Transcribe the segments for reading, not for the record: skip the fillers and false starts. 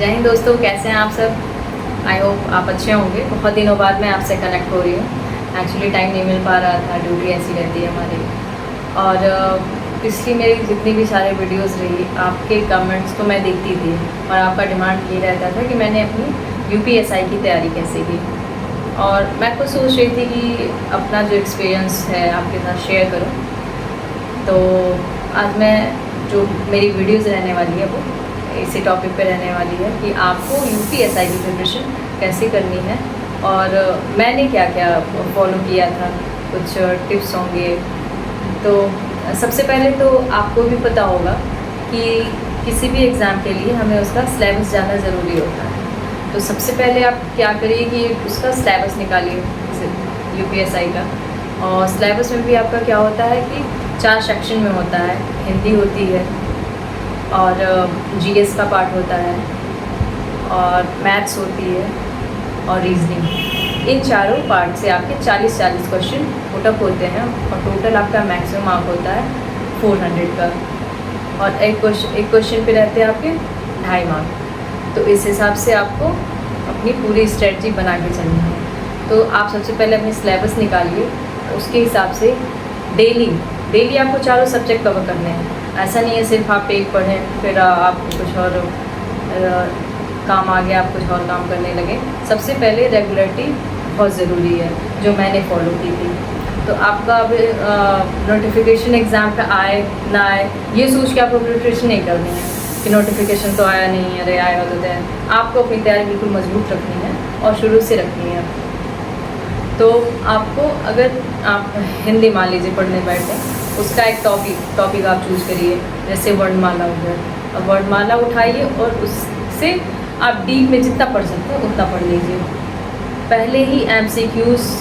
जय हिंद दोस्तों, कैसे हैं आप सब। आई होप आप अच्छे होंगे। बहुत दिनों बाद मैं आपसे कनेक्ट हो रही हूँ। एक्चुअली टाइम नहीं मिल पा रहा था, ड्यूटी ऐसी रहती है हमारी। और पिछली मेरी जितनी भी सारे वीडियोस रही, आपके कमेंट्स तो मैं देखती थी और आपका डिमांड ये रहता था कि मैंने अपनी यूपीएसआई की तैयारी कैसे की। और मैं खुद सोच रही थी कि अपना जो एक्सपीरियंस है आपके साथ शेयर करूँ। तो आज मैं जो मेरी वीडियोज़ रहने वाली है वो इसी टॉपिक पे रहने वाली है कि आपको यूपीएसआई की प्रिपरेशन कैसे करनी है और मैंने क्या क्या फॉलो किया था, कुछ टिप्स होंगे। तो सबसे पहले तो आपको भी पता होगा कि किसी भी एग्ज़ाम के लिए हमें उसका सिलेबस जानना ज़रूरी होता है। तो सबसे पहले आप क्या करिए कि उसका सिलेबस निकालिए यूपीएसआई का। और सिलेबस में भी आपका क्या होता है कि 4 सेक्शन में होता है। हिंदी होती है और जीएस का पार्ट होता है और मैथ्स होती है और रीजनिंग। इन चारों पार्ट से आपके 40 क्वेश्चन पुटअप होते हैं और टोटल आपका मैक्सिमम मार्क होता है 400 का। और एक क्वेश्चन पे रहते हैं आपके 2.5 मार्क। तो इस हिसाब से आपको अपनी पूरी स्ट्रेटजी बना के चलनी है। तो आप सबसे पहले अपनी सिलेबस निकालिए, उसके हिसाब से डेली आपको चारों सब्जेक्ट कवर करने हैं। ऐसा नहीं है सिर्फ आप एक पढ़ें फिर आप कुछ और काम आ गया, आप कुछ और काम करने लगे। सबसे पहले रेगुलरिटी बहुत ज़रूरी है, जो मैंने फॉलो की थी। तो आपका अब नोटिफिकेशन एग्ज़ाम का आए ना आए ये सोच के आपको प्रिपरेशन नहीं करनी है कि नोटिफिकेशन तो आया नहीं, अरे आया तो है। आपको अपनी तैयारी बिल्कुल मजबूत रखनी है और शुरू से रखनी है। तो आपको अगर आप हिंदी मान लीजिए पढ़ने बैठे, उसका एक टॉपिक आप चूज़ करिए। जैसे वर्णमाला हो गया, अब वर्णमाला उठाइए और उससे आप डीप में जितना पढ़ सकते हो उतना पढ़ लीजिए। पहले ही एमसीक्यूज़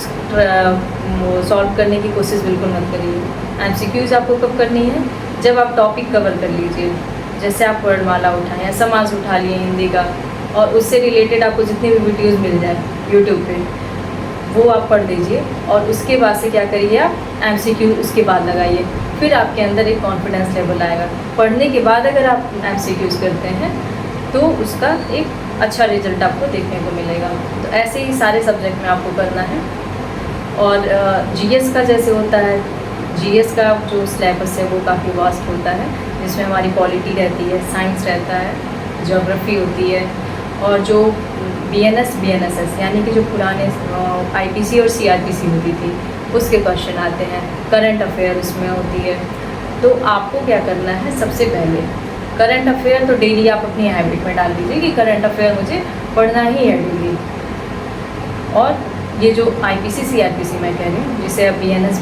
सॉल्व करने की कोशिश बिल्कुल मत करिए। एमसीक्यूज़ आपको कब करनी है, जब आप टॉपिक कवर कर लीजिए। जैसे आप वर्णमाला उठाएं या समास उठा लिए हिंदी का, और उससे रिलेटेड आपको जितनी भी वीडियोज़ मिल जाए यूट्यूब पे, वो आप पढ़ लीजिए। और उसके बाद से क्या करिए, आप एमसीक्यू उसके बाद लगाइए। फिर आपके अंदर एक कॉन्फिडेंस लेवल आएगा। पढ़ने के बाद अगर आप एमसीक्यूज़ करते हैं तो उसका एक अच्छा रिजल्ट आपको देखने को मिलेगा। तो ऐसे ही सारे सब्जेक्ट में आपको करना है। और जीएस का जैसे होता है, जीएस का जो सिलेबस है वो काफ़ी वास्ट होता है, जिसमें हमारी पॉलिटी रहती है, साइंस रहता है, ज्योग्राफी होती है, और जो बीएनएस यानी कि जो पुराने आईपीसी और सीआरपीसी होती थी उसके क्वेश्चन आते हैं। करंट अफेयर उसमें होती है। तो आपको क्या करना है, सबसे पहले करंट अफेयर तो डेली आप अपनी हैबिट में डाल दीजिए कि करंट अफेयर मुझे पढ़ना ही है डेली। और ये जो आईपीसी सीआरपीसी मैं कह रही हूँ, जिसे आप बीएनएस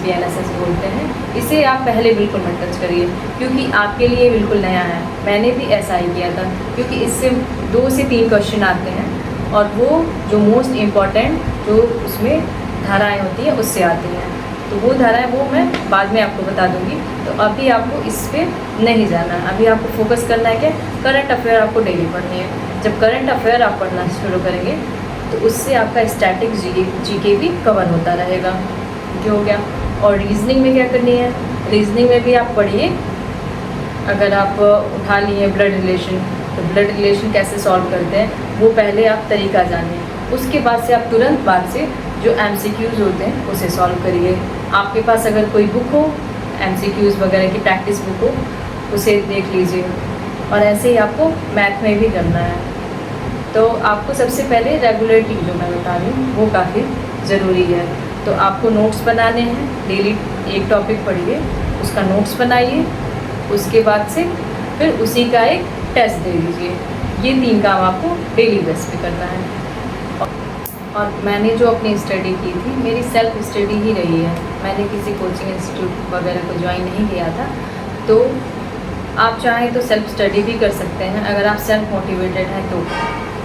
बोलते हैं, इसे आप पहले बिल्कुल मत टच करिए क्योंकि आपके लिए बिल्कुल नया है। मैंने भी ऐसा ही किया था क्योंकि इससे 2 से 3 क्वेश्चन आते हैं और वो जो मोस्ट इम्पॉर्टेंट जो उसमें धाराएं होती हैं उससे आती हैं। तो वो धाराएं वो मैं बाद में आपको बता दूंगी। तो अभी आपको इस पर नहीं जाना है, अभी आपको फोकस करना है कि करंट अफेयर आपको डेली पढ़नी है। जब करंट अफेयर आप पढ़ना शुरू करेंगे तो उससे आपका स्टैटिक जीके भी कवर होता रहेगा। ये हो गया। और रीजनिंग में क्या करनी है, रीजनिंग में भी आप पढ़िए। अगर आप उठा लिए ब्लड रिलेशन, तो ब्लड रिलेशन कैसे सॉल्व करते हैं वो पहले आप तरीका जानिए। उसके बाद से आप तुरंत बाद से जो एमसीक्यूज़ होते हैं उसे सॉल्व करिए। आपके पास अगर कोई बुक हो, एमसीक्यूज़ वगैरह की प्रैक्टिस बुक हो, उसे देख लीजिए। और ऐसे ही आपको मैथ में भी करना है। तो आपको सबसे पहले रेगुलरिटी जो मैं बता रही हूँ वो काफ़ी ज़रूरी है। तो आपको नोट्स बनाने हैं, डेली एक टॉपिक पढ़िए, उसका नोट्स बनाइए। उसके बाद से फिर उसी का एक टेस्ट दे दीजिए। ये 3 काम आपको डेली बेस पे करना है। और मैंने जो अपनी स्टडी की थी, मेरी सेल्फ स्टडी ही रही है। मैंने किसी कोचिंग इंस्टीट्यूट वगैरह को ज्वाइन नहीं किया था। तो आप चाहें तो सेल्फ स्टडी भी कर सकते हैं अगर आप सेल्फ मोटिवेटेड हैं तो।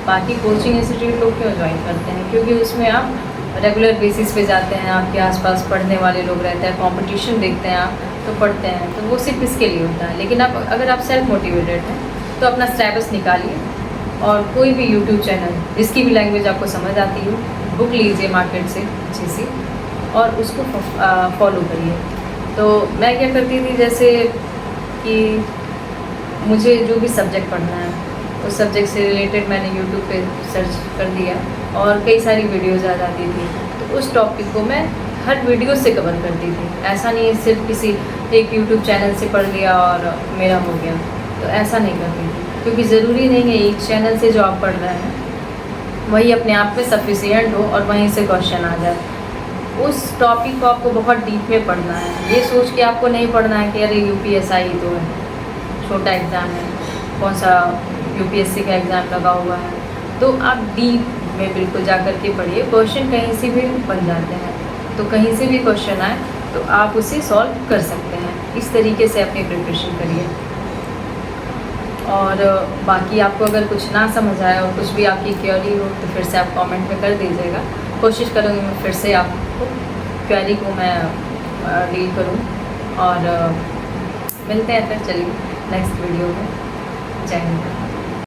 बाकी कोचिंग इंस्टीट्यूट लोग क्यों ज्वाइन करते हैं, क्योंकि उसमें आप रेगुलर बेसिस पे जाते हैं, आपके आसपास पढ़ने वाले लोग रहते हैं, कंपटीशन देखते हैं आप, तो पढ़ते हैं। तो वो सिर्फ इसके लिए होता है। लेकिन अगर आप सेल्फ मोटिवेटेड हैं तो अपना सिलेबस निकालिए और कोई भी यूट्यूब चैनल जिसकी भी लैंग्वेज आपको समझ आती हो, बुक लीजिए मार्केट से अच्छी सी और उसको फॉलो करिए। तो मैं क्या करती थी, जैसे कि मुझे जो भी सब्जेक्ट पढ़ना है उस सब्जेक्ट से रिलेटेड मैंने यूट्यूब पे सर्च कर दिया और कई सारी वीडियोज़ आ जाती थी, तो उस टॉपिक को मैं हर वीडियो से कवर करती थी। ऐसा नहीं सिर्फ किसी एक यूट्यूब चैनल से पढ़ लिया और मेरा हो गया, तो ऐसा नहीं करती थी, क्योंकि ज़रूरी नहीं है एक चैनल से जो आप पढ़ रहे हैं वही अपने आप में सफिशिएंट हो और वहीं से क्वेश्चन आ जाए। उस टॉपिक को आपको बहुत डीप में पढ़ना है। ये सोच के आपको नहीं पढ़ना है कि अरे यूपीएसआई तो है, छोटा एग्ज़ाम है, कौन सा यूपीएससी का एग्ज़ाम लगा हुआ है, तो आप डीप में बिल्कुल जा कर के पढ़िए। क्वेश्चन कहीं से भी बन जाते हैं, तो कहीं से भी क्वेश्चन आए तो आप उसे सॉल्व कर सकते हैं। इस तरीके से अपनी प्रिपरेशन करिए। और बाकी आपको अगर कुछ ना समझ आए और कुछ भी आपकी क्वेरी हो तो फिर से आप कमेंट में कर दीजिएगा। कोशिश करूँगी मैं फिर से आपको क्वेरी को मैं डील करूँ। और मिलते हैं फिर, चलिए नेक्स्ट वीडियो में। जय हिंद।